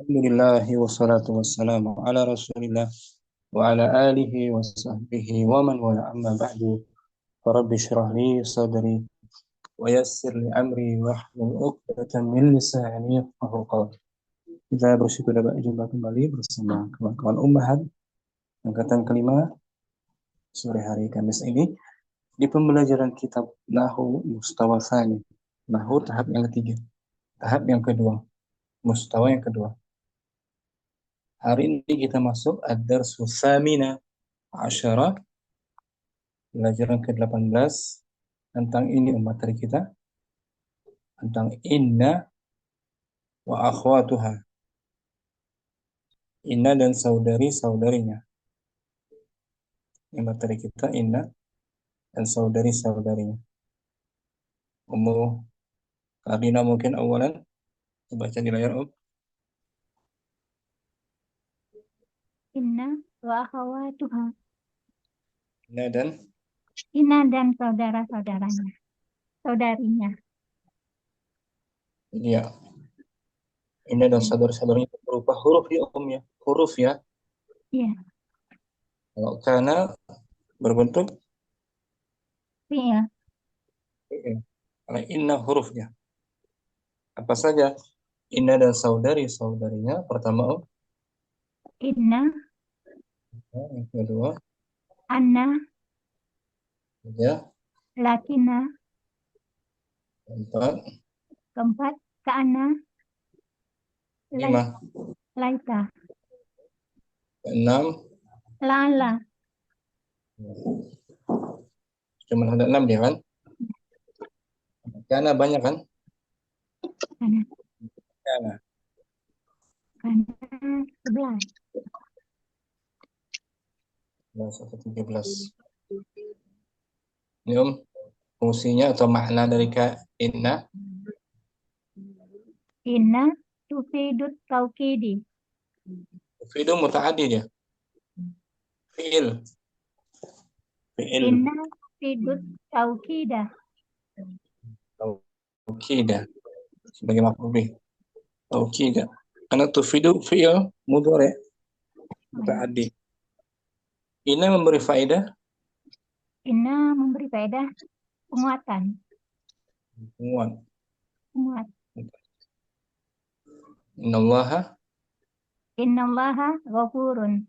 Alhamdulillah wassalatu wassalamu ala Rasulillah wa ala alihi wa sahbihi wa man wala amma ba'du. Rabbi shrah li sadri wa yassir li amri wahlul 'uqdatam min lisani yafqahu qawli. Kita bersyukur dapat jumpa kembali bersama kawan-kawan Ummahat angkatan kelima sore hari Kamis ini di pembelajaran kitab Nahwu Mustawa Tsani. Nahwu tahap yang ketiga, tahap yang kedua, mustawa yang kedua. Hari ini kita masuk ad-darsu tsamina asyara, pelajaran ke-18 tentang ini materi kita tentang inna wa akhwatuha. Inna dan saudari-saudarinya. Ini materi kita inna dan saudari-saudarinya. Ummu Kardina mungkin awalan baca di layar Inna wa akhawatuha. Inna Dan saudara-saudaranya. Saudarinya. Iya. Inna dan saudara-saudaranya berupa huruf ya ya. Huruf ya. Iya. Kalau kana berbentuk Fi'il. Karena inna hurufnya. Apa saja? Inna dan saudari-saudarinya. Pertama Inna. yang kedua Anna. ya. Lakina. Keempat Ka'anna. lima. Laika. Keenam La'ala. cuma ada 6 dia kan? Karena banyak kan? Kana 11. 13. Ini fungsinya atau makna dari inna. Inna tufidut taukidi. Fi'il muta'addi dia. Fi'il. Inna tufidut taukida. Taukida sebagai maf'ul bih. Taukida. Karena tufidu fi'il mudhari muta'addi. Inna memberi faedah. Inna memberi faedah penguatan. Penguat. Innallaha Ghafurun.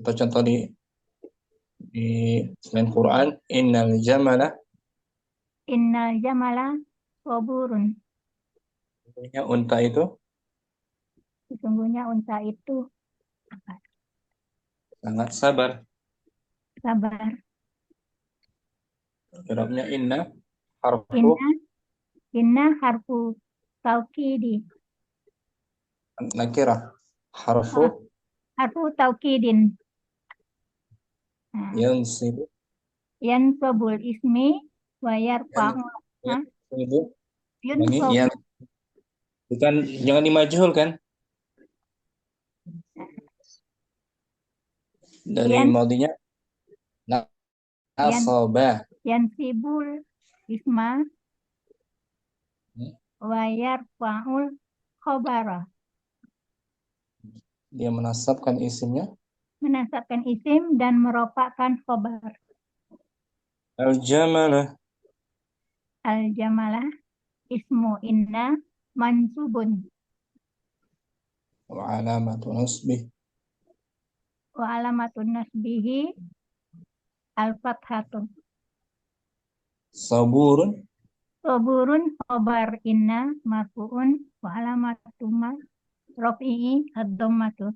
Atau contoh di selain Quran, innal jamala Saburun. Sesungguhnya unta itu apa? Sangat sabar. Irabnya inna harfu taukidi. Nakirah. Harfu taukidin. Yansabul ismi wa yarfa'u. Bukan, jangan dimajhul kan? Dari maudinya nasaba. Yansibul isma wa yarfa'ul khabara. Dia menasabkan isimnya. Menasabkan isim dan merofakkan khabar. Al-jamalah ismu inna mansubun. Wa alamatun nasbihi al-fathatun. Saburun khabar inna marfu'un wa alamatuma rafi'i ad-dhammatu.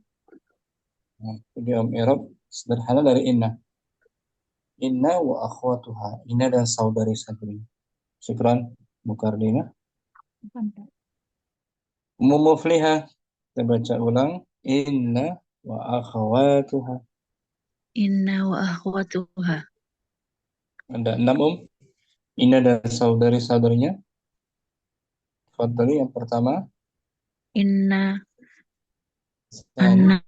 Dia i'rab sederhana dari inna. Inna wa akhwatuha. Inna dan saudari-saudarinya. Syukran Mukardina. Ummu Muflihah. Kita baca ulang. Inna wa akhwatuha. Ada 6 Inna dan saudari-saudarinya. Fadli yang pertama. Inna, anna,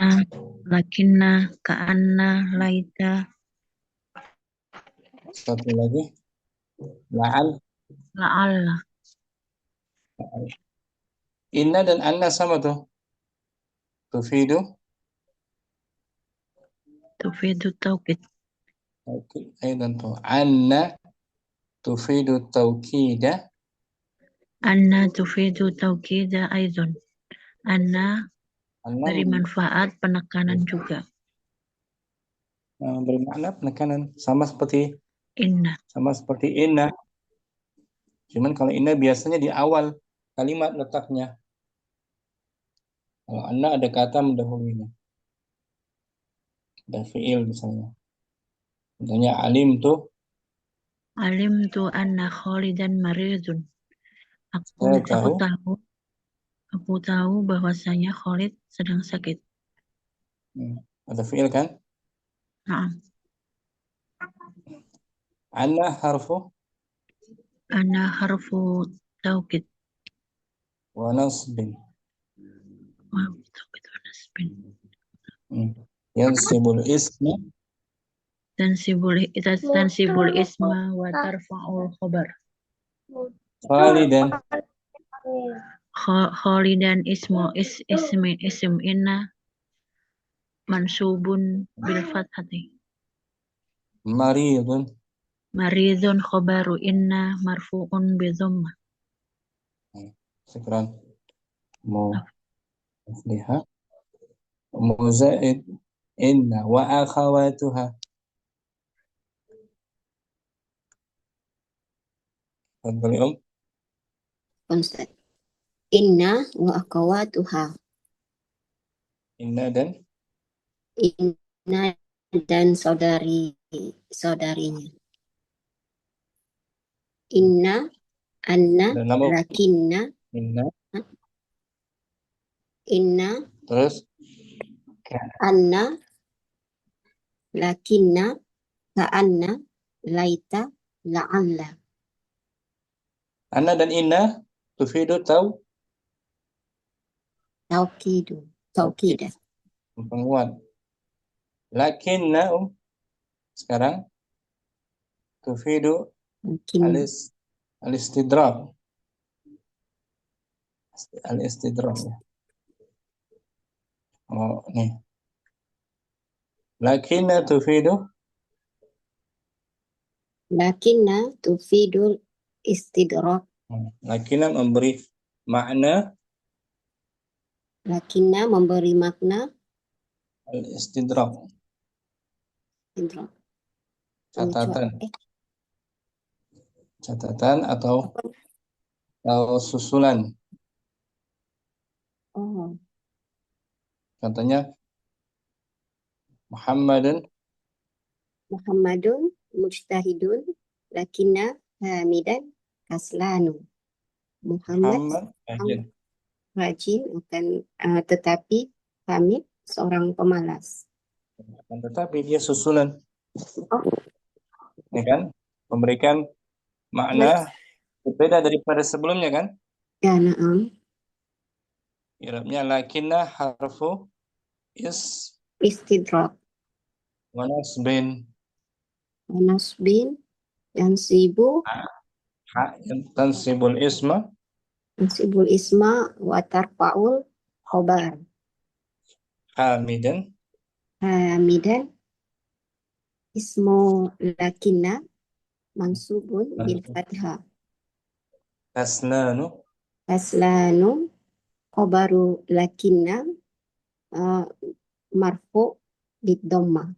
lakinna, ka'anna, laita. Satu lagi. La'alla. Inna dan anna sama tuh. Tufidu. tufidu taukid. Oke, dan tuh. Anna tufidu taukida. Anna tufidu taukida aizon. Anna Anna beri manfaat penekanan juga. beri makna penekanan sama seperti Inna. inna. Cuman kalau inna biasanya di awal kalimat letaknya. Kalau anna ada kata mendahulunya. Ada fiil misalnya. Contohnya alim tuh. Alim tu anna Khalidan maridun. Saya tahu. Aku tahu bahwasanya Khalid sedang sakit. Ada fiil kan? Nah, Anna harfu anna harfu taukid. wa nasbin. Wow, taukid wa nasbin. Yansibul isma Tansibul isma wa tarfa'ul khabar. Khalidan. Khalidan ism inna mansubun bil fathati. Maridun. Maridun khabaru inna marfu'un bi dhammah. Syukran. Lihat. Muzaid inna wa akhawatuha. Fadhali Ustaz. Inna wa akhawatuha. Inna dan Inna dan saudarinya. Inna, anna, dan nama lakinna, inna, terus anna, lakinna, ka'anna, laita, la'alla. anna dan inna tufidu Taukidah. penguat. Lakinna sekarang tufidu al-istidrak. Al-istidrak ya. Oh, nih. Lakinna tufidul istidrak. Lakinna memberi makna Lakinna memberi makna al-istidrak. Catatan atau susulan. Oh. Contohnya Muhammadun mujtahidun lakinna hamidan kaslanu. Muhammad rajin akan tetapi Hamid seorang pemalas. Tetapi dia susulan. Ya kan? Memberikan makna berbeda daripada sebelumnya kan? Ya, na'am. I'rabnya lakinna harfu istidrak wa nasbin yansibu tansibul isma wa tarfa'ul khobar hamidan ismu lakinna mansubun bil fathah kaslanu khobaru lakinna marfu bid dhamma.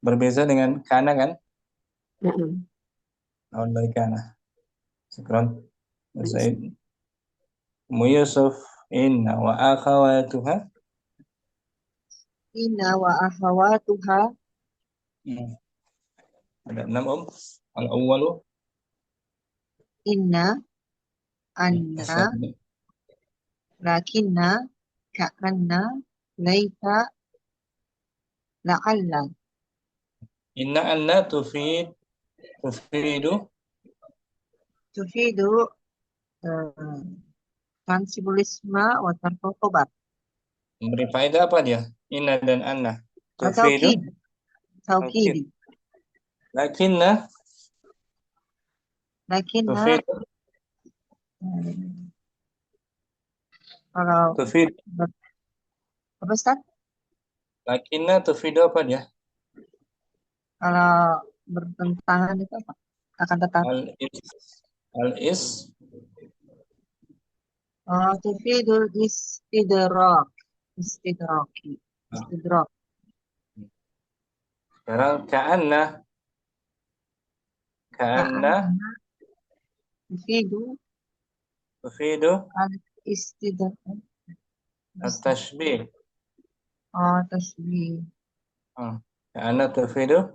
Berbeza dengan kana kan? Na'am. Lawan dari kana. Syukran. Zaid. Yusuf inna wa akhawatuha. Ada 6 Al-awwalu Inna, anna, lakinna, ka'anna, laita, la'alla. Inna anna tufidu Tansibul isma wa tarfa'ul khobar. memberi faedah apa dia? Inna dan anna tufidu Taukid. lakinna Lakinna tufid, kalau tufid, ber- apa Ustaz? lakinna tufidu apa dia? Kalau bertentangan itu apa? Akan tetapi. Al-is, Oh, tufidul istidrak. Istidraki. Istidrak. sekarang ka'anna, ka'anna Ka'anna tufidu tufidu al-istidrak. at-tashbih. Oh, tashbih. Ka'anna tufidu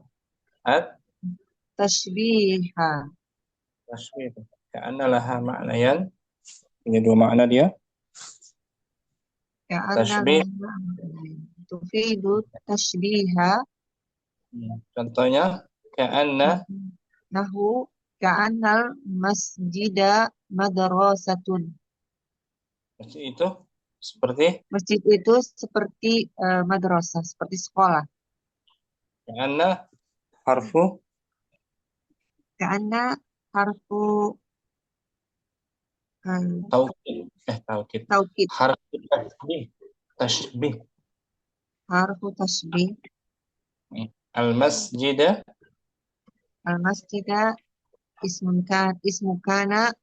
Tashbiha. at-tashbih. Ka'anna laha ma'nayan. Ini dua makna dia. Ka'anna Tashbih. tufidu tashbiha. Contohnya ka'anna Nahu ka'annal masjida madrasatun. masjid itu seperti Masjid itu seperti madrasah, seperti sekolah. ka'anna harfu Ka'anna harfu taukid. taukid. Harfu tashbih. Tashbih. Harfu tashbih. Al-masjida Al-masjida ismu kana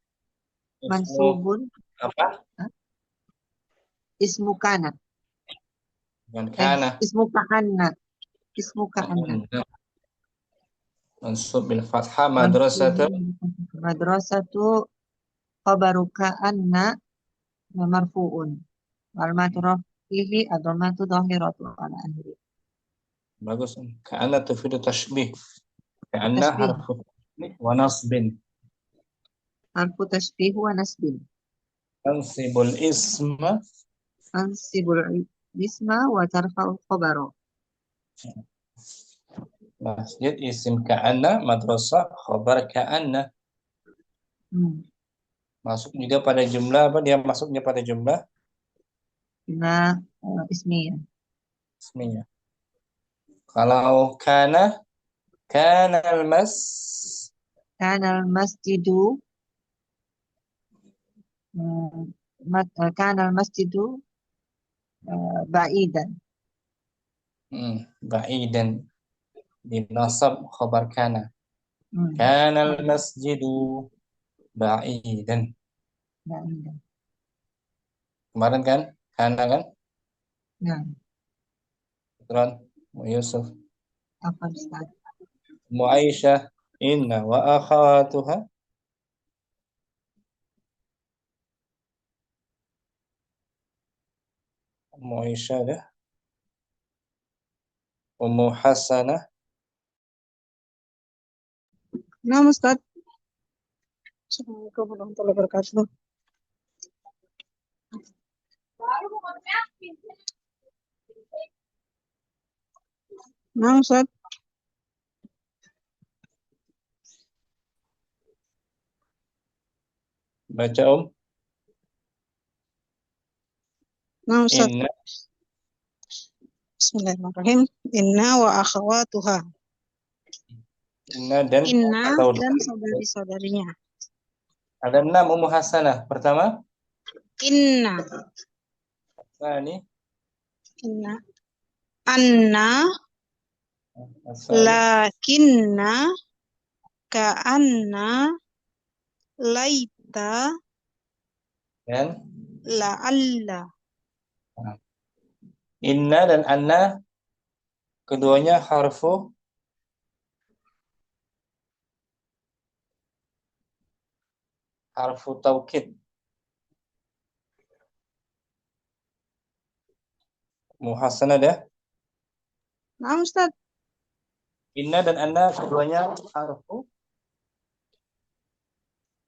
mansubun. apa? Ismu kana. Dengan kana. Ismu ka'anna. Ismu ka'anna. Mansub bil fathah madrasatu. Madrasatu khabaru ka'anna marfu'un. Wal matruf fihi ad-dhammatu dhahiratu ala akhiri. Bagus. Ka'anna tufidu tashbih. Ka'anna Tashbih. harfu tashbih wa nasbin. Harfu tashbih wa nasbin. Tansibul isma Ansibul isma wa tarfa'ul khabara. masjid isim ka'anna, madrasah khabar ka'anna. Masuk juga pada jumlah apa? Dia masuknya pada jumlah Bina ismiyah. isminya. Kalau kana al-mas Kana al-masjidu kana al-masjidu ba'idan. ba'idan dinasab khabar kana. Kana al-masjidu ba'idan. Ba'idan. Kemarin kan? Kana kan? Nah, Syukran. Yusuf. apa Ustaz? Aisyah inna wa akhawatuha. Aisyah dah. Hasanah. Nah, Ustaz. Assalamualaikum warahmatullahi wabarakatuh. Nah, Ustaz. Baca Nah, Ustaz. Inna. Bismillahirrahmanirrahim. Inna wa akhawatuha. Inna dan saudari-saudarinya. Ada 6 Hasanah. Pertama. Inna. Ini. Inna. Anna. Lakinna. Ka'anna. Laita. Dan La'alla. inna dan anna keduanya harfu taukid. Muhasanah dah. Nah, Ustaz. Inna dan anna keduanya harfu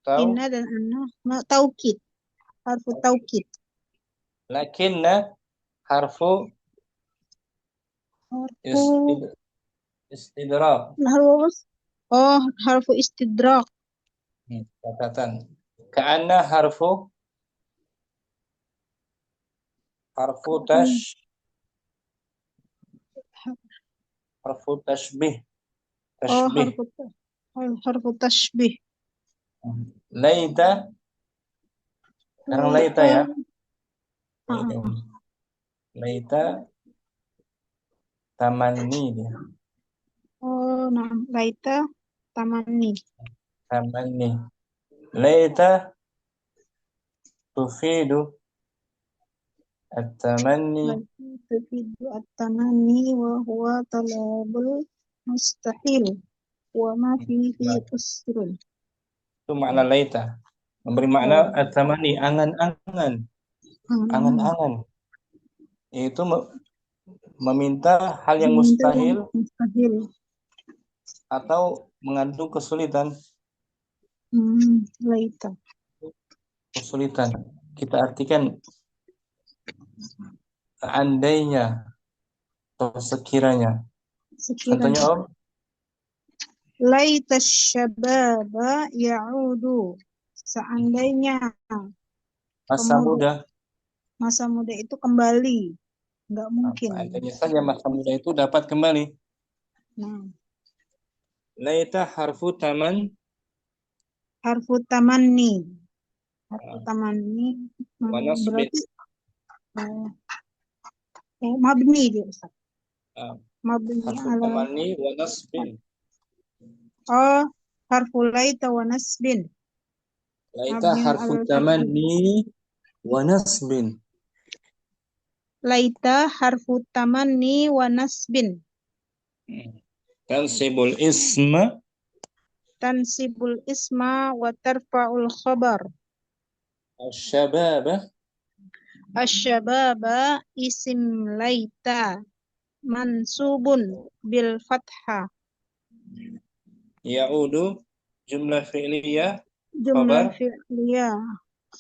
Inna dan anna taukid. Harfu taukid. Lakinna harfu istidrak. Harfu istidrak. Catatan. Ka'anna harfu tashbih. Harfu tashbih. Laita, sekarang laita ya. Laita. Laita tamanni dia. Oh, nah, laita tamanni. Tamanni. Laita tufidu at-tamanni. Laita tufidu at-tamanni wa huwa talabul mustahil wa ma fihi usrun. Itu makna laita. Memberi makna Oh, at-tamanni, angan-angan. Angan-angan. Itu meminta hal yang mustahil mustahil. atau mengandung kesulitan. Laita. Kesulitan. Kita artikan seandainya atau sekiranya. Contohnya Om, Laita syababa ya'udu. Seandainya masa muda. masa muda itu kembali. Nggak mungkin. Seandainya saja masa muda itu dapat kembali. Nah, Laita harfu taman. harfu tamanni. Harfu tamanni Wa nasbin. berarti mabni dia Ustaz. Mabni Harfu ala tamanni wa nasbin. harfu laita wa nasbin. Laita Mabni harfu ala tamanni wa nasbin. Laita harfu tamanni wa nasbin. Tansibul isma. Tansibul isma wa tarfa'ul khabar. Asyababa. Asyababa isim laita mansubun bil fathah. Ya'udu jumlah fi'liyah. Jumlah Khabar. fi'liyah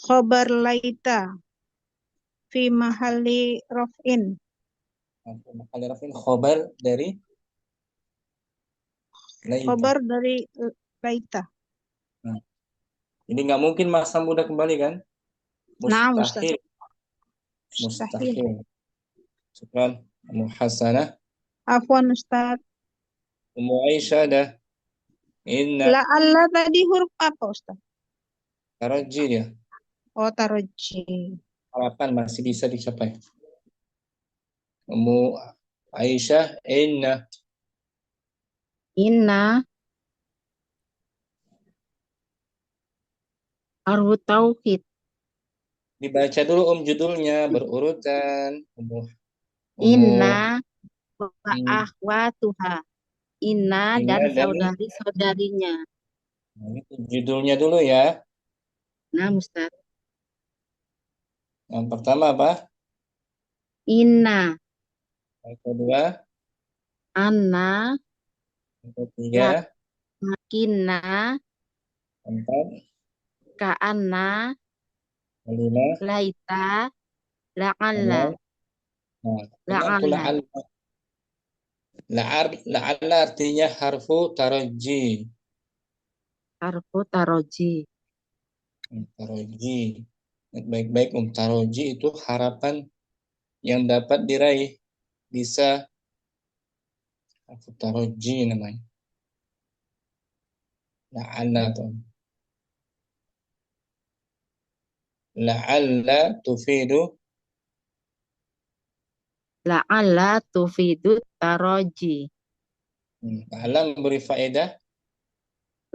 khabar laita fi mahalli raf'in. Khabar dari laita. Khabar dari laita. Jadi nggak mungkin masa muda kembali kan? Nah, Mustahil. Mustahil. Syukran. Ummu Hasanah. Afwan Ustaz. Ummu Aisyah dah. Inna. La'alla tadi huruf apa Ustaz? Taraji dia. Oh, taraji. Harapan masih bisa dicapai. Ummu Aisyah, inna. Inna harfu tauhid. Dibaca dulu judulnya berurutan. Ummu. Inna wa akhwatuha. Inna dan Inna dan saudari-saudarinya. judulnya dulu ya. Nah, Ustaz. Yang pertama apa? Inna, Yang kedua, anna, yang ketiga, makinna, empat, ka'anna, kelima, laita, la'alla. enam. Nah, kenapa la'alla? La'alla artinya harfu taraji. Harfu taroji. Taraji. Baik-baik taraji itu harapan yang dapat diraih. Bisa harfu taraji namanya. La'alla tuh. La'alla tufidu. La'alla tufidu taroji. La'alla memberi faedah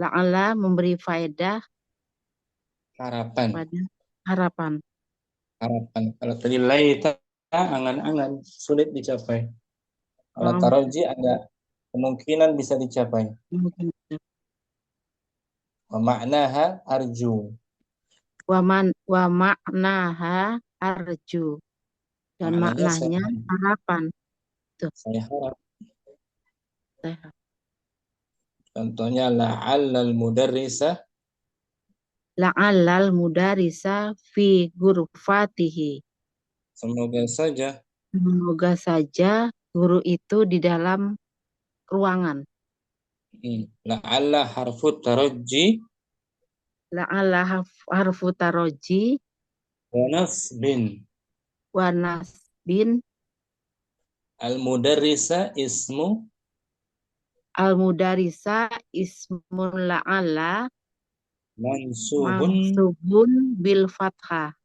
La'alla memberi faedah harapan. pada harapan. Harapan. Kalau tadi laita angan-angan sulit dicapai. Kalau taraji ada kemungkinan bisa dicapai. Wa ma'naha arju. Wa maknaha arju. Dan maknanya harapan. Tuh. Saya harap. Contohnya la'allal mudarrisa. La'allal mudarisa fi ghurfatihi. Semoga saja guru itu di dalam ruangan. La'alla harfu taraji. La'alla harfu taraji. Wa nasbin. Wa nasbin. Al-mudarrisa ismu. Al-mudarisa ismul la'alla. Mansubun mansubun bil fathah.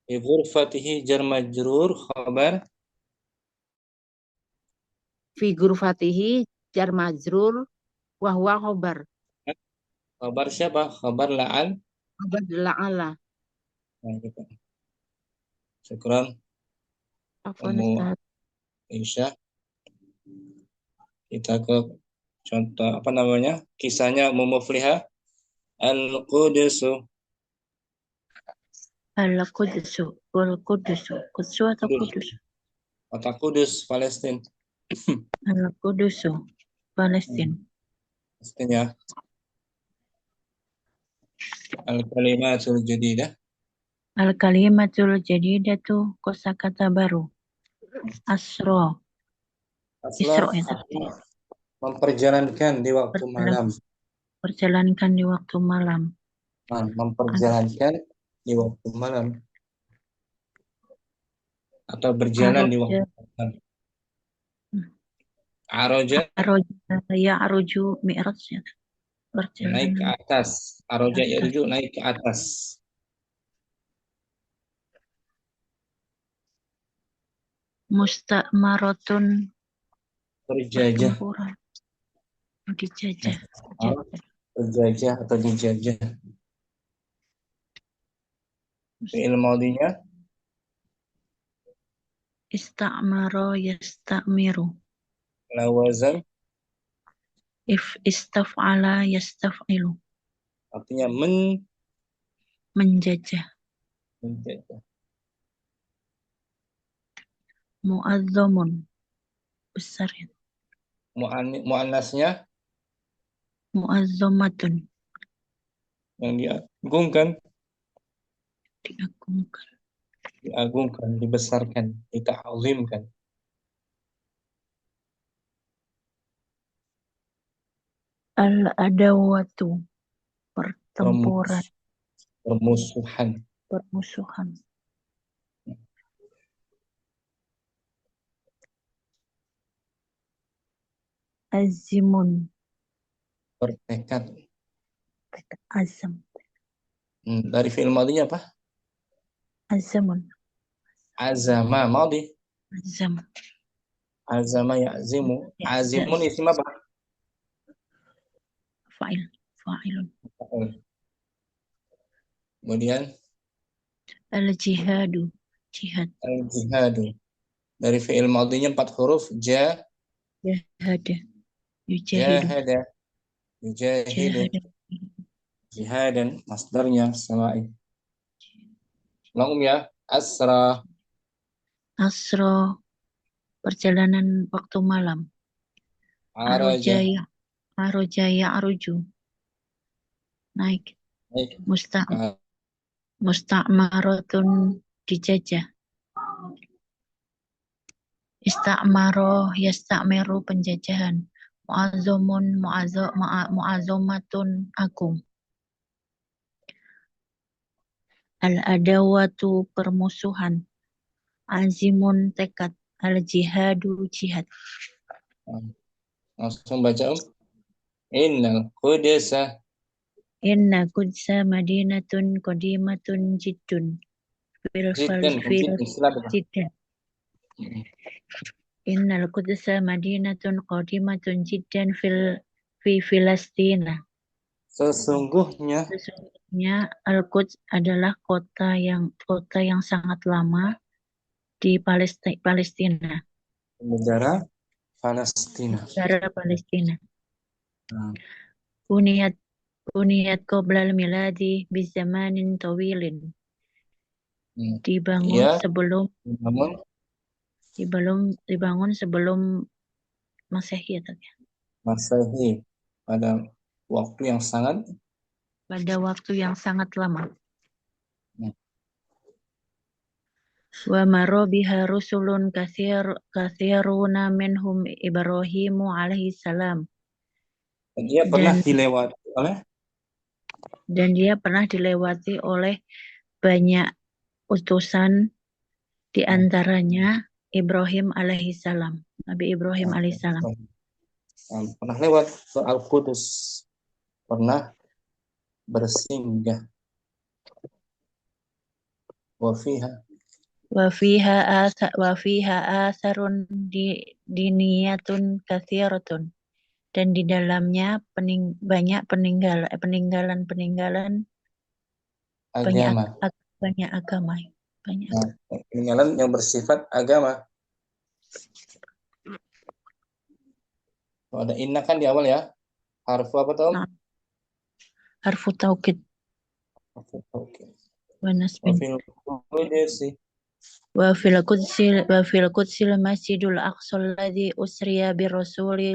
bi ghurfatihi jar majrur khabar Fi ghurfatihi jar majrur wa huwa khobar. khabar siapa? Khabar la'al. Khobar la'ala. Nah, gitu. Syukran Afwan Ummu Ustaz. Aisyah. Kita ke contoh apa namanya? Kisahnya Ummu Muflihah. Al-Qudusu. Al-Qudusu. Al-Qudusu. Qudusu atau Kudus. Kudus? Kota Kudus, Palestina. Al-Qudusu. Palestina. Pastinya. Al-Kalimatul Jadidah. Al-kalimatul jadidatu kosakata baru. Asro. Isro ya tapi. Memperjalankan di waktu malam. Perjalankan di waktu malam. Nah, memperjalankan di waktu malam. Atau berjalan di waktu malam. Aroja. Aroja ya aroju mi'raj ya. Naik ke Perjalanan. atas. Aroja ya rujuk naik ke atas. Musta'maratun Berjajah. pertempuran. Dijajah. Berjajah atau dijajah. Fi'il madinya Ista'maro yasta'miru. lawazan If istaf'ala yastaf'ilu. artinya Menjajah. menjajah. Mu'azzamun. Besar ya. Muannasnya Mu'azzamatun. yang diagungkan, Diagungkan. dibesarkan, dita'zimkan. Al-adawatu. Pertempuran. Permusuhan. Permusuhan. Azimun. Bertekad. Azam. Dari fi'il madinya apa? Azamun. Azama madi. Azam. Azama ya'zimu. Azimun isim apa? Fa'il. Fa'ilun. Kemudian Al-jihadu. Jihad. al-jihadu. Dari fi'il madinya 4 huruf Jahada. Yujahidu. jahada. Yujahidu. Jahada. Jihadan masdarnya sama'i. Ulang ya. Asra. Asro. Perjalanan waktu malam. Araja. Arojaya aruju. Naik. Musta'maratun dijajah. Ista'maro yasta'miru penjajahan. Mu'azzamatun agung. Al-adawatu permusuhan. Azimun tekad. Al-jihadu jihad. Langsung baca Innal Qudsa. Inna Qudsa madinatun qadimatun jiddun. Jiddan. Innal Qudsa madinatun qadimatun jiddan fi Filastina. Sesungguhnya Al-Quds adalah kota yang sangat lama di Palestina. negara Palestina. Buniyat qoblal miladi bizamanin tawilin. Dibangun sebelum Masehi atau ya? Masehi pada waktu yang sangat lama. Wa maro biha rusulun katsiruna minhum Ibrahimu alaihi salam. Dia pernah dilewati oleh banyak utusan, di antaranya Ibrahim alaihissalam, Nabi Ibrahim alaihissalam. Pernah lewat ke Al-Qudus, pernah bersinggah. Wafiha wa fiha atharun diniyatun katsiratun, dan di dalamnya banyak peninggalan agama. banyak agama. Banyak. Nah, peninggalan yang bersifat agama. Ada inna kan di awal ya. Harfu apa Tom? Nah, harfu taukid Oke. wa nasbin. Wa fil qudsi Wa fil qudsil masjidul aqsa alladzi usriya birrasuli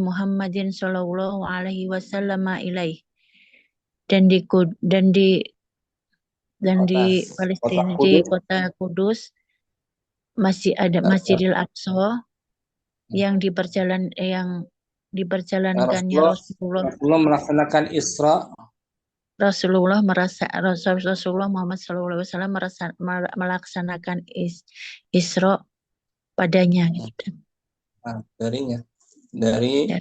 Muhammadin sallallahu alaihi wasallam ilaih. Dan di Palestina, kota di Kudus. kota Kudus masih ada Masjidil Aqsa yang diperjalankannya Rasulullah melaksanakan Isra. Rasulullah Muhammad sallallahu alaihi wasallam melaksanakan Isra padanya gitu. Nah, dari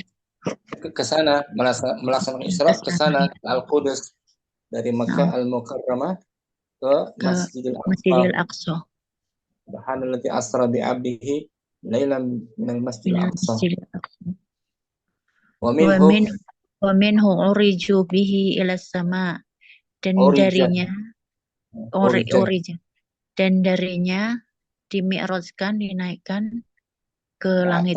ke sana melaksanakan Isra ke sana Al-Qudus, dari Makkah Al-Mukarramah ke Masjidil Aqsa. Subhanalladzi asra bi 'abdihi lailan minal masjidil aqsa. Wa minhu uriju bihi ila sama, dan darinya dimi'rajkan, dinaikkan ke langit.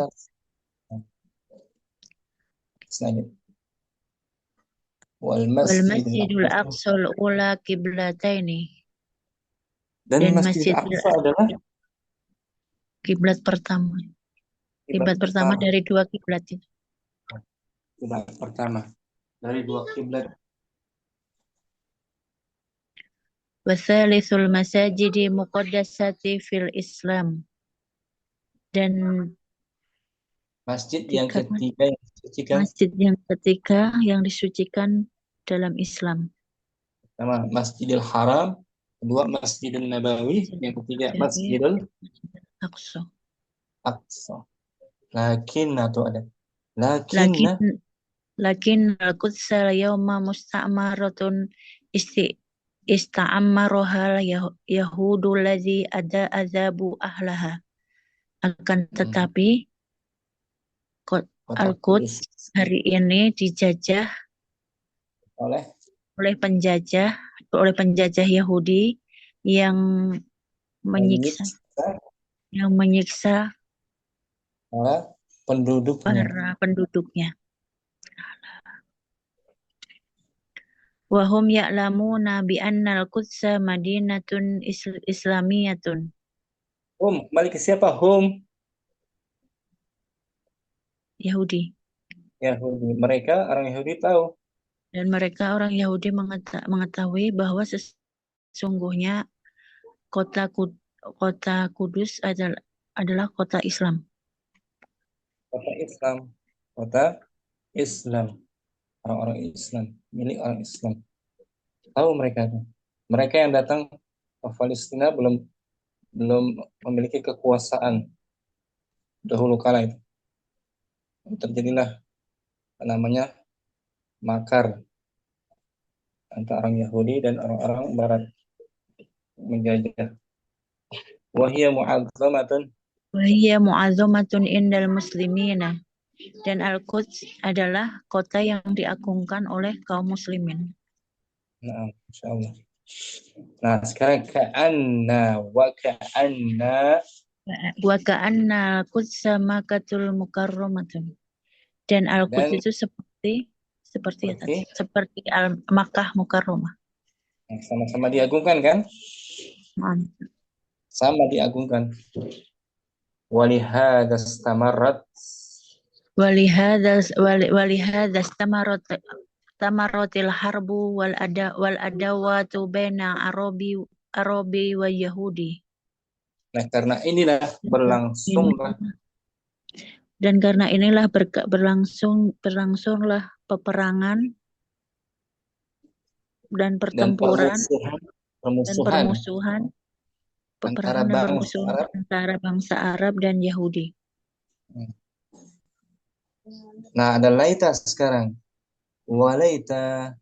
Wal masjidul aqsal ula kiblataini, dan Masjidil Aqsa adalah kiblat pertama. Kiblat pertama dari dua kiblat itu. Kiblat pertama dari dua kiblat. Wasalithul masajidi muqaddasati fil Islam, dan masjid yang ketiga yang disucikan dalam Islam. Pertama Masjidil Haram, kedua Masjidil Nabawi, yang ketiga Masjidil Aqsa. Lakin al-Qudsa yawma musta'maratun ista'ammarohal yahudu ladzi azabu ahlaha. Akan tetapi Al-Quds hari ini dijajah oleh penjajah Yahudi yang menyiksa para penduduknya. Wahum ya'lamuna bi annal Qudsa madinatun islamiyatun. Kembali ke siapa? Yahudi. Mereka orang Yahudi tahu. Dan mereka orang Yahudi mengetahui bahwa sesungguhnya kota Kudus adalah kota Islam. Kota Islam. Orang-orang Islam, milik orang Islam. Tahu mereka. Mereka yang datang ke Palestina belum memiliki kekuasaan dahulu kala itu. Terjadilah namanya makar antara orang Yahudi dan orang-orang Barat menjajah. Wahia mu'azzamatun indal muslimina, dan Al-Quds adalah kota yang diagungkan oleh kaum muslimin. Nah, insyaallah. Nah, sekarang ka'anna Al-Quds Makkatul Mukarramatun, dan Al-Quds itu seperti Makkah Mukarramah. Sama-sama diagungkan kan? Sama diagungkan. Walihada istamarotil harbu wal adawatu baina Arabi wa Yahudi. Nah, karena inilah berlangsunglah peperangan dan pertempuran dan permusuhan antara bangsa Arab dan Yahudi. Nah, ada laita sekarang. walaita.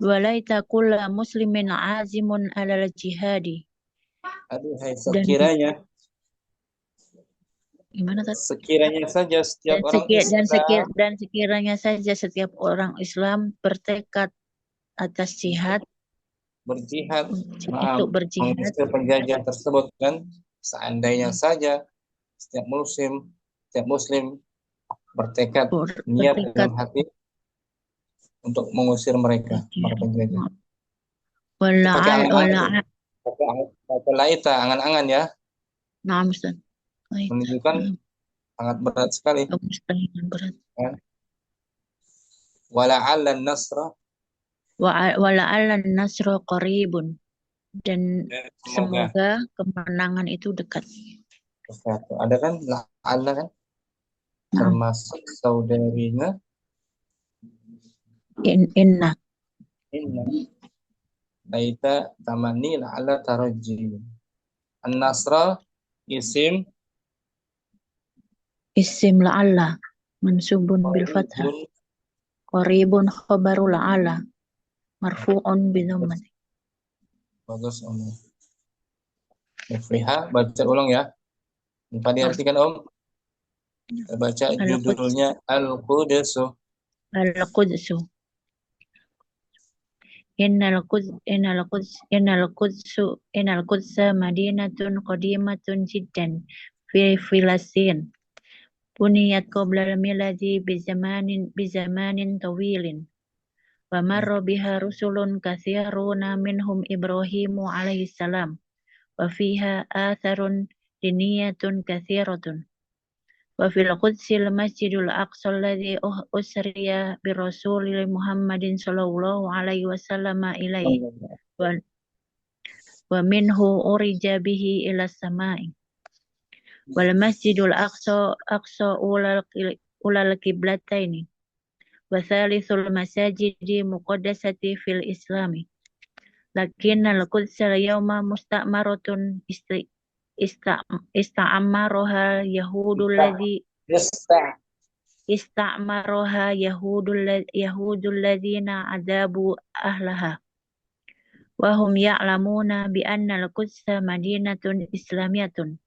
Walaita kulla muslimin azimun alal jihadi. Aduhai, Dan sekiranya gimana tadi? sekiranya saja setiap orang Islam Dan sekiranya saja setiap orang Islam bertekad atas jihad berjihad, untuk berjihad mengusir penjajah tersebut, kan seandainya saja setiap muslim bertekad niat bertekad dalam hati untuk mengusir mereka, para penjajah. Pakai angan-angan, pakai laita, angan-angan ya, Nah, Ustaz. menunjukkan sangat berat sekali. Mustahilan berat. Ya. Wala'allan nasra, Wala'allan nasru qaribun. Dan semoga semoga kemenangan itu dekat. ada kan la'alla kan termasuk saudarinya Inna. laita tamanni la'alla taraji. An-nasra isim la'alla mansubun bil fathah. Qaribun khabaru la'alla marfu'un bi dhammah. Bagus Om. Mufliha, baca ulang ya. Apa diartikan Om? Kita baca judulnya Al-Qudsu. Al-Qudsu. Innal Qudsa madinatun qadimatun jiddan fi Filastin. Buniyat qabla al-miladi bizamanin tawilin. Wa marra biha rusulun katsiruna minhum Ibrahimu alaihi salam. Wa fiha atharun diniyatun katsiratun. Wa fil Qudsil Masjidul Aqsa alladhi usriya bi Rasulillah Muhammadin sallallahu alaihi wasallam ilaihi wa minhu urija bihi ila samai. Wal Masjidul Aqsa ulal qiblataini wa thalithul masajidi muqaddasati fil islami. Lakinnal Qudsa yawma musta'maratun ista'amaroha Yahudul ladzi ista'maroha Yahudul ladzina adabu ahlaha wa hum ya'lamuna bi anna al-Qudsa madinatun islamiyatun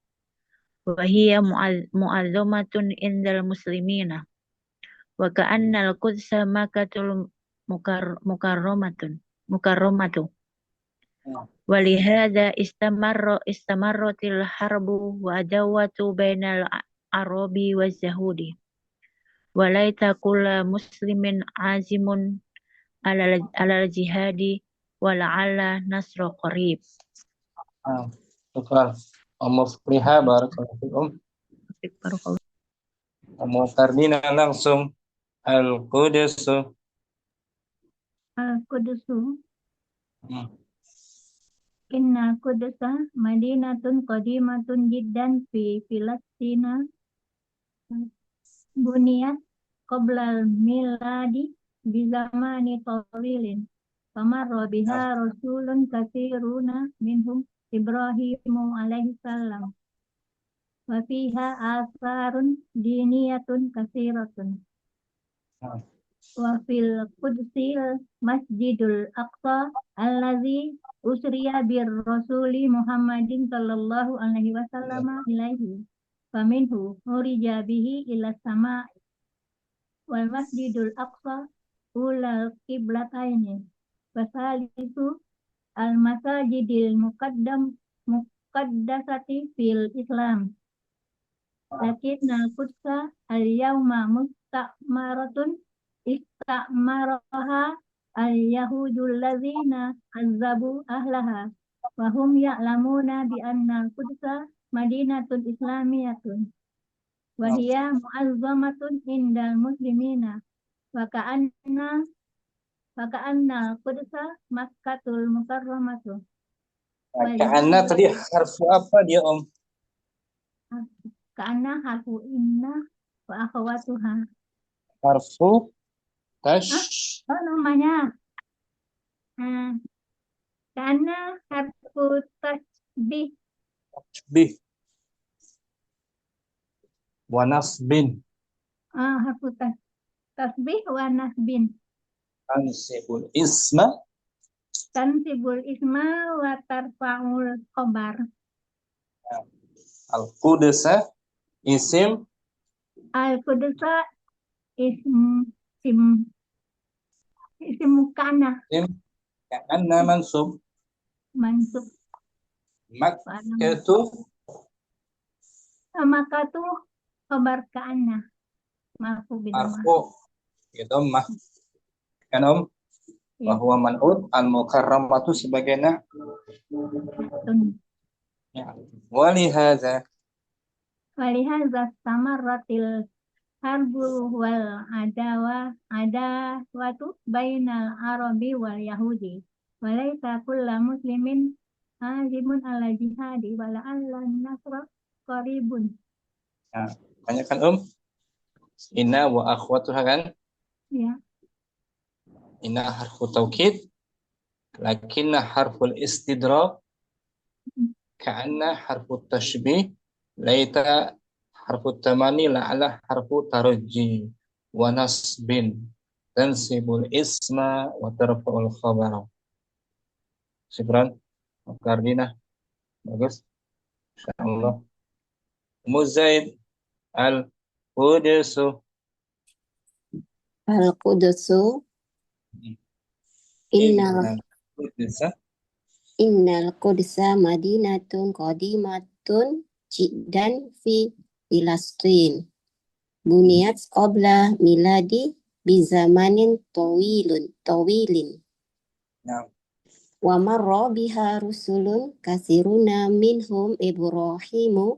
wa hiya mu'azzamatun indal muslimina wa ka'anna al-Qudsa Makkatul mukarramatu walihada istamarratil harbu wa adawatu bainal arabi wa zahudi walaita kulla muslimin azimun alal jihadi wala'alla nasru qarib. Syukran. Mufliha, barakallahu fikum. Fardina langsung Al-Qudsu. Al-Qudsu. Inna Qudsa madinatun qadimatun jiddan fi Filastina. Buniyat qoblal miladi bizamani tawilin. Famarra biha rasulun katsiruna minhum Ibrahimu alaihi salam. Wa fiha atharun diniyatun katsiratun. Wa fil Qudsil Masjidul Aqsa allazi usriya bir Rasuli Muhammadin sallallahu alaihi wasallam ilaihi. Faminhu urija bihi ila sama' wal Masjidul Aqsa ulal qiblataini. Wasalisu al-masajidil muqaddasati fil Islam. Lakinnal Qudsa al-yawma musta'maratun ista'maraha al-yahudul ladzina azzabu ahlaha wa hum ya'lamuna bi anna al-Qudsa madinatun islamiyatun wa hiya mu'azzamatun indal muslimina wa ka'anna al-Qudsa Makkatul mukarramatu. Ka'anna tadi harfu apa dia Om? Ka'anna harfu inna wa akhawatuha. Harfu Oh, namanya. Karena harfu tasbih. Wa nasbin. Harfu tasbih wa nasbin. Tansibul isma. Tansibul isma wa tarfa'ul khobar. Al-Qudsa isim Al-Qudsa ism mukana isim ka'anna mansub. mansub. Makkatu Maka tuh khobar ka'anna marfu bidhamma. marfu bidammah. Kan Om? Ya. Bahwa man'ud al-mukarramatu sebagai Tun. ya. Walihadza Walihadza samarratil harbu wal adawatu bainal arabi wal yahudi. Walaisa kulla muslimin azimun ala jihadi wala alla nasra qaribun. Nah, banyak kan Inna wa akhwatuha kan? Ya. Inna harfu taukid, lakinna harful istidrak, ka'anna harfu tashbih, laita harfu tamani, la'ala harfu tarajji, wa nasbin, tansibul isma, wa tarfa'ul khabara. Syukran, Kardina, bagus, insyaallah. Muzaid al-Qudusu. Al-Qudusu innal Qudsa madinatun qadimatun jiddan fi Filastin. Buniyat qabla miladi bizamanin tawilin. Nah, Wa marra biha rusulun kasiruna minhum Ibrahimu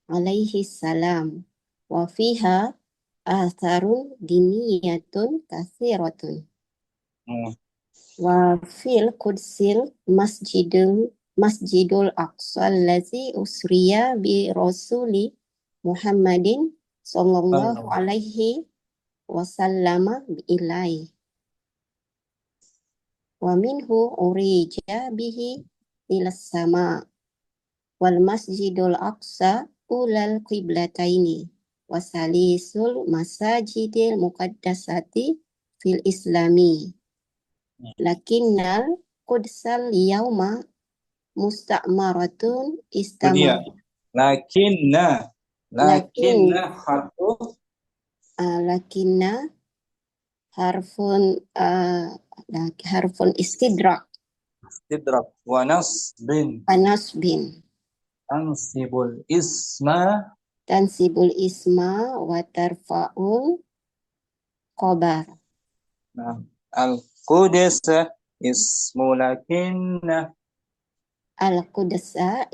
alaihi salam. Wa fiha atharun diniyatun kasiratun. Wa fil Qudsil masjidul Aqsa allazi usriya bi rasuli Muhammadin sallallahu alaihi wasallama ilaihi. Wa minhu urija bihi ilas sama wal masjidul aqsa ulal qiblataini wasalisul masajidil muqaddasati fil islami lakinnal qudsal yauma musta'maratun lakinna harfu lakinna harfun istidrak wa nasbin tansibul isma wa tarfa'ul khobar. Nah, al-Qudsa ismu lakinna Al-Qudsa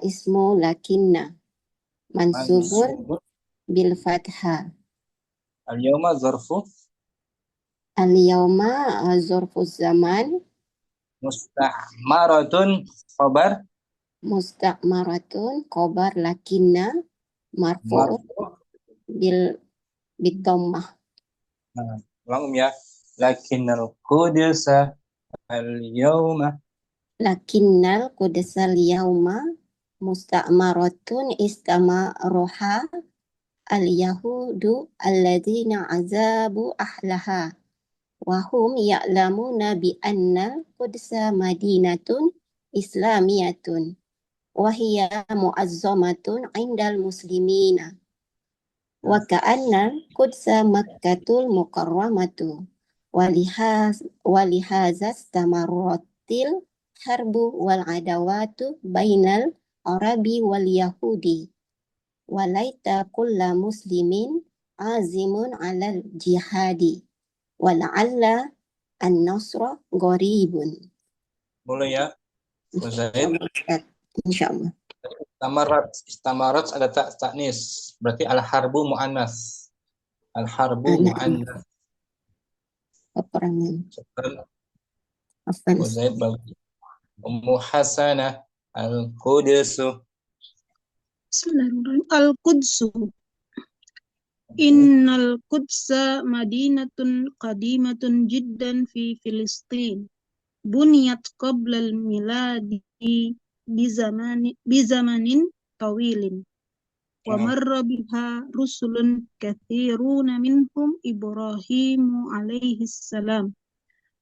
ismu lakinna mansubun bil fathah. Al-yawma zarfu Al-yawma zarfu zaman musta'maratun khobar lakinna marfu bil dhammah. Nah, ulang ya. Lakinnal Qudsa al-yawma musta'maratun istamaroha al-yahudu alladzina azabu ahlaha wa hum ya'lamuna bi anna Qudsa madinatun islamiyatun wa hiya mu'azzamatun 'indal muslimina wa ka'anna Qudsa Makkatul Mukarramatu walihaza stamarratil harbu wal adawatu bainal arabi wal yahudi walaita kulla muslimin azimun alal jihadi wala'alla an-nasra gharibun. Boleh ya, Muzaid? Insyaallah. Istamarat ada ta'nis, berarti al-harbu mu'annas. Al-harbu mu'annas. Peperangan. Muzaid bagus. Ummu Hasanah al-Qudsu. Bismillahirrahmanirrahim. Al-Qudsu. Innal Qudsa madinatun qadimatun jiddan fi Filistin. Buniyat qabla al-miladi bizamanin tawilin. ومر بها رسل كثيرون منهم إبراهيم عليه السلام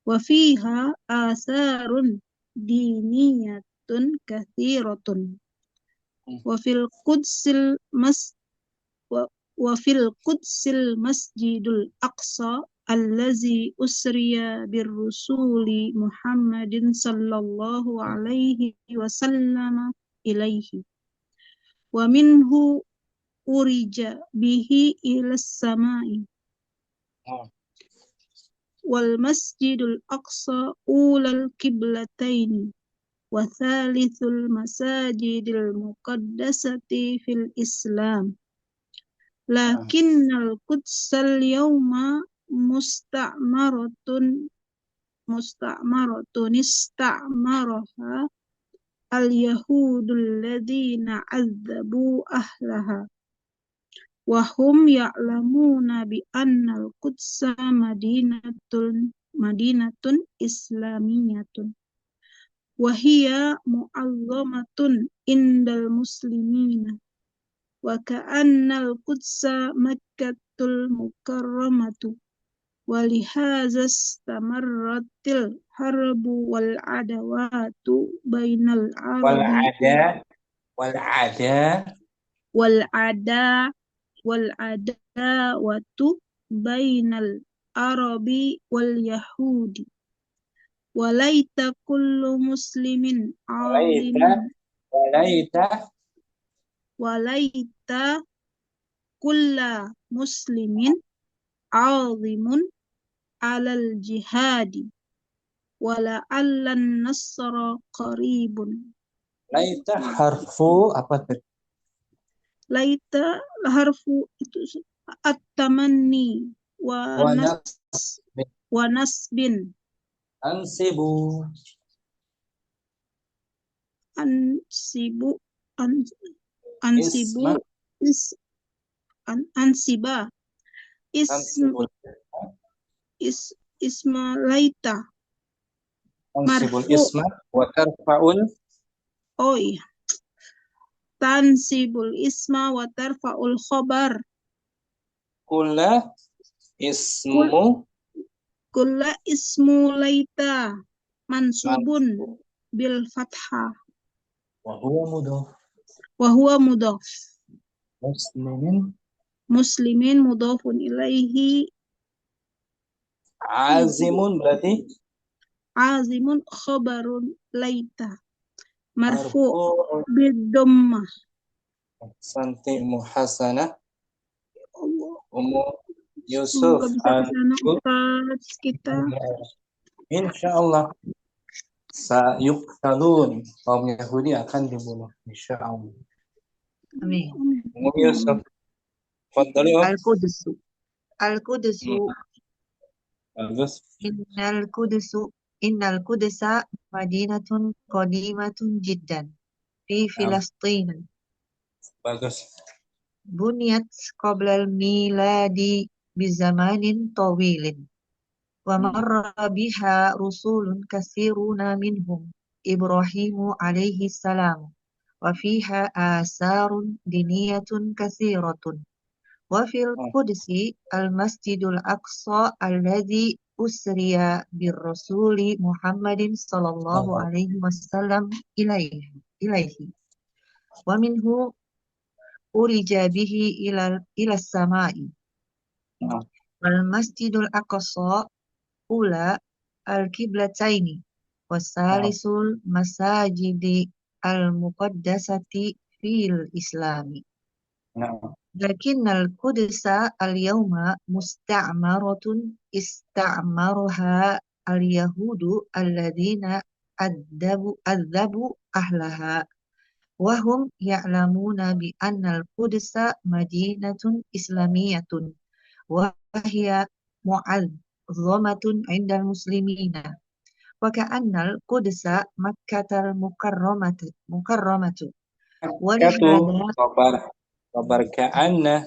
وفيها آثار دينية كثيرة وفي القدس المسجد الأقصى الذي أسري بالرسول محمد صلى الله عليه وسلم إليه ومنه أرج به إلى السماء والمسجد الأقصى أولى القبلتين وثالث المساجد المقدسة في الإسلام لكن القدس اليوم مستعمرة استعمرها اليهود الذين عذبوا أهلها وهم يعلمون بأن القدس مدينة إسلامية وهي معظمة عند المسلمين وكأن القدس مكة المكرمة ولهذا استمرت الحرب والعداوات بين العرب والعداوة بين العرب واليهود وليت كل مسلم عظيم وليت كل مسلم عاظم على الجهاد ولعل النصر قريب. Laita harfu apa tadi? Laita harfu itu at-tamanni wa nasbin. Ansibu ansiba isma laita Ansibul marfu. isma wa tarfa'ul Oh iya, tansibul isma wa tarfa'ul khobar kulla ismu laita mansubun bil fathah wa huwa mudhaf muslimin mudhafun ilaihi azimun berarti azimun khabarun laita marfu bidhammah. Santi Muhasana Allah, Yusuf semoga bisa kesana Ustaz kita. Insyaallah sayuqtalun, kaum Yahudi akan dibunuh insyaallah. Amin. Yusuf fadhali Al-Qudusu bagus. Innal Qudsa madinatun qadimatun jiddan fi Filastin. Bagus. Bunyat qablal miladi bizamanin tawilin. Wa marra biha rusulun katsiruna minhum Ibrahimu alaihi salam. Wa fiha asarun diniyatun katsiratun. Wa fil Qudsi al-Masjidul Aqsa alladzi usriya bir Rasuli Muhammadin sallallahu alaihi wasallam ilaihi. Wa minhu urija bihi ila samai. Wal Masjidul Aqsa ula al-qiblataini wasalisul masajidi al-muqaddasati fil islami. Lakinnal Qudsa al-yawma musta'maratun ista'maraha al-yahudu alladhina adzabu ahlaha wa hum ya'lamuna bi anna al-Qudsa madinatun islamiyatun wa hiya mu'azzamatun 'indal muslimina wa ka'anna al-Qudsa Makkatal mukarramatu wa lihada Kabar ka'anna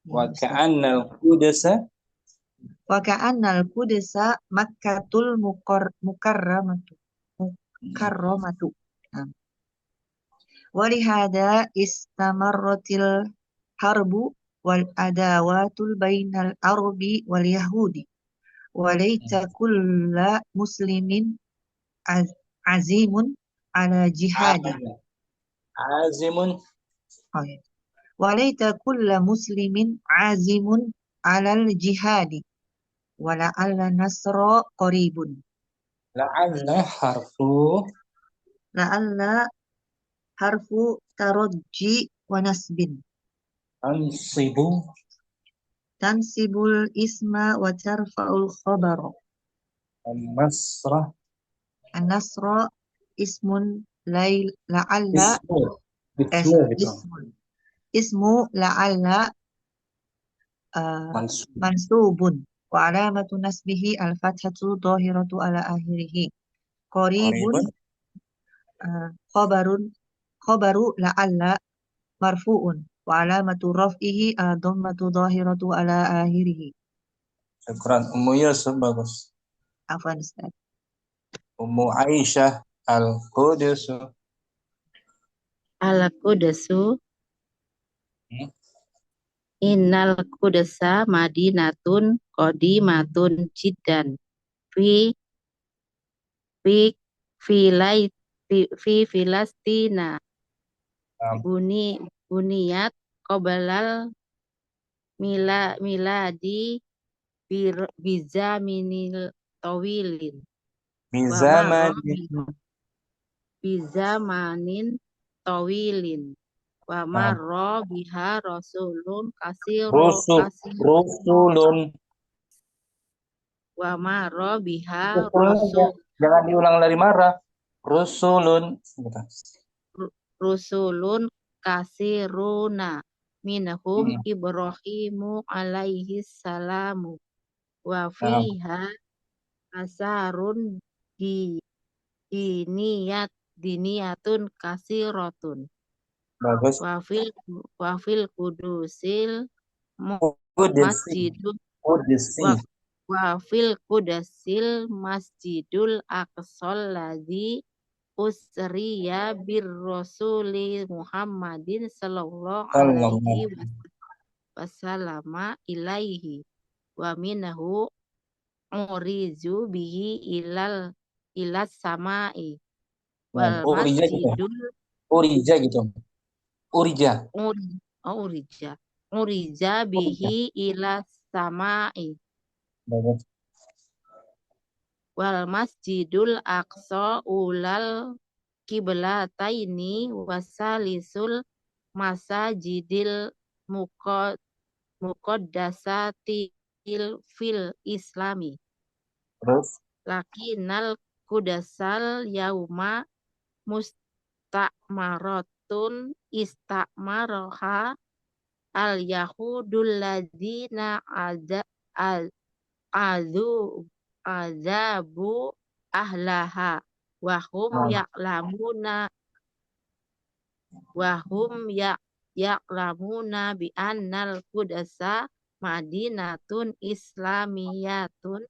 wa ka'anna al-Qudsa Makkatul mukarramatu. Walihada istamarratil harbu wal adawatul bainal arabi wal yahudi walaita kulla muslimin azimun ala jihadi. Azimun. Oh, ya. Walaita kulla muslimin azimun alal jihadi wala'alla nasra qaribun. La'alla harfu La'alla harfu tarajji wa nasbin. ansibu. Tansibul isma wa tarfa'ul khabar. An-nasra. An-nasra ismun la'alla Ismu gitu. ismu la'alla Mansub. mansubun wa alamatu nasbihi al-fathatu dhahiratu ala akhirih. Qaribun khabaru la'alla marfu'un wa alamatu raf'ihi ad-dhammatu dhahiratu ala akhirih. Syukran. Ummu Yusuf bagus. Afwan Ustaz. Ummu Aisyah Al-Qudus. Al-Qudasu Innal Qudsa Madinatun qadimatun jiddan fi fi fi Filastina buniyat qobalal miladi bizaminil tawilin bizamanin tawilin wa marra biha rasulun Rusulun. wa marra biha rasul Jangan diulang dari marah. Rusulun. rusulun kasiruna minhum Ibrahimu alaihi salamu wa fiha asarun diniyatun kasiratun Bagus. wa fil kudusil masjidul wa fil kudusil masjidul aqsal ladzi usriya bir rasuli Muhammadin sallallahu alaihi wasallam ilaihi wa minhu urizu bihi ilas samai wal masjidul Urija gitu. urija bihi ilas samai Bagus. wal masjidul aqsa ulal kiblataini wasalisul masajidil muqaddasati fil islami. Terus Lakinal kudasal yauma musta'maratun ista'maroha al yahudul ladzina azabu ahlaha wahum ya'lamuna bi annal kudasa madinatun islamiyatun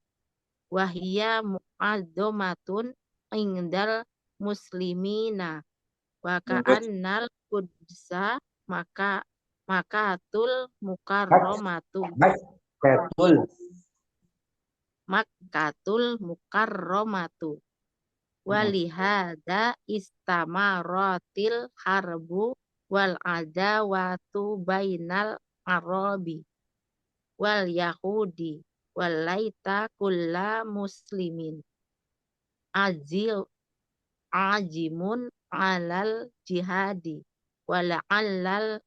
wahiyya mu'azzamatun indal muslimina wa ka'annal kudsa makatul mukarramatu Makkatul mukarramatu walihada istamaratil harbu wal adawatu bainal arabi wal yahudi wal laita kulla muslimin ajimun alal jihadi wala'allan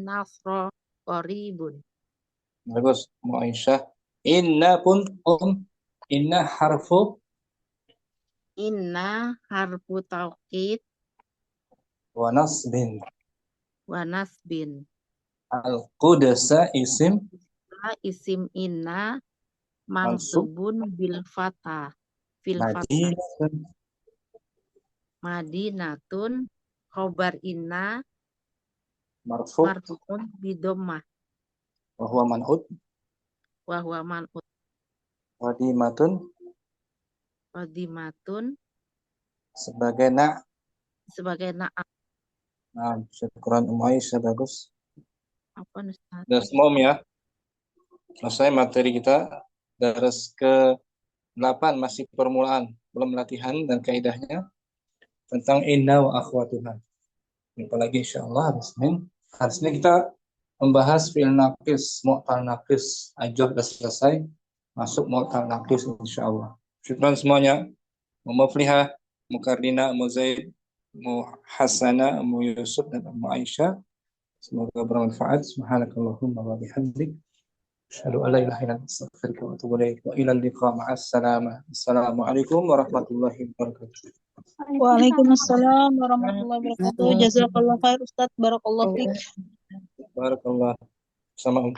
nasra qaribun. Bagus, Aisyah. Inna pun inna harfu taukid wa nasbin. Al-Qudsa isim inna mansubun bil fatah fil fatah. Madinatun khobar inna marfu'un bidommah wa huwa man'ut wadimatun sebagai na. Sebagai na. Nah, syukuran Aisyah bagus. Apa Ustaz? Udah semua ya. Selesai materi kita. Daras ke-8 masih permulaan, belum latihan dan kaidahnya tentang inna wa akhwatuha. Apalagi insyaallah hari Senin kita membahas fi'il naqis, mu'tal naqis. Ajoh sudah selesai, masuk mu'tal naqis insyaallah. Syukran semuanya. Mufliha, Mukardina, Zaid, Hasana, Yusuf dan Aisyah. Semoga bermanfaat. Subhanakallahumma wa bihamdik. Asyhadu an la ilaha illa anta astaghfiruka wa atubu ilaik. Wa ilal liqa ma'as salamah. Assalamualaikum warahmatullahi wabarakatuh. Waalaikumsalam warahmatullahi wabarakatuh. Jazakallah khair Ustaz. Barakallah fiik. Barakallah. Sama.